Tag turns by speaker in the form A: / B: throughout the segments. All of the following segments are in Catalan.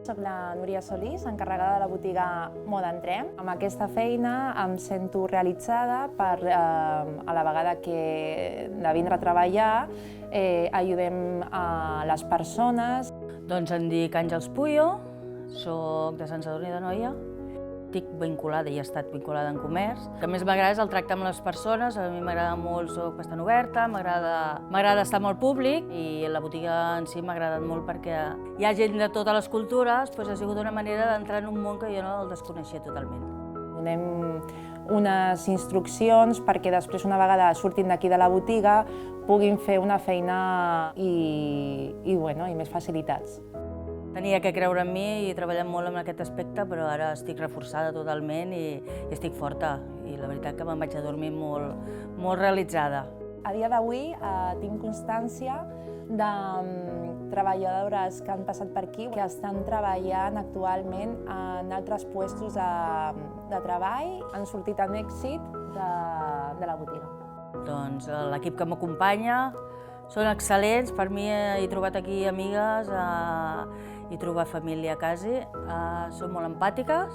A: Soc la Núria Solís, encarregada de la botiga Moda Entrem. Amb aquesta feina em sento realitzada per, a la vegada que de vindre a treballar, ajudem a les persones.
B: Doncs em dic Àngels Puyo, soc de Sant Sadurní d'Anoia. Estic vinculada i he estat vinculada en comerç. El que més m'agrada és el tracte amb les persones. A mi m'agrada molt, soc bastant oberta, m'agrada estar molt públic i la botiga en si m'ha agradat molt perquè hi ha gent de totes les cultures, doncs ha sigut una manera d'entrar en un món que jo no el desconeixia totalment.
A: Donem unes instruccions perquè després, una vegada surtin d'aquí de la botiga, puguin fer una feina i més facilitats.
B: Tenia que creure en mi i treballar molt en aquest aspecte, però ara estic reforçada totalment i estic forta. I la veritat que me'n vaig a dormir molt realitzada.
A: A dia d'avui tinc constància de treballadores que han passat per aquí, que estan treballant actualment en altres puestos de treball, han sortit amb èxit de la botiga.
B: Doncs l'equip que m'acompanya són excel·lents. Per mi he trobat aquí amigues, he trobat família quasi. Són molt empàtiques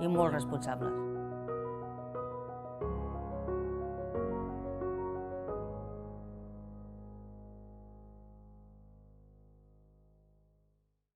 B: i molt responsables.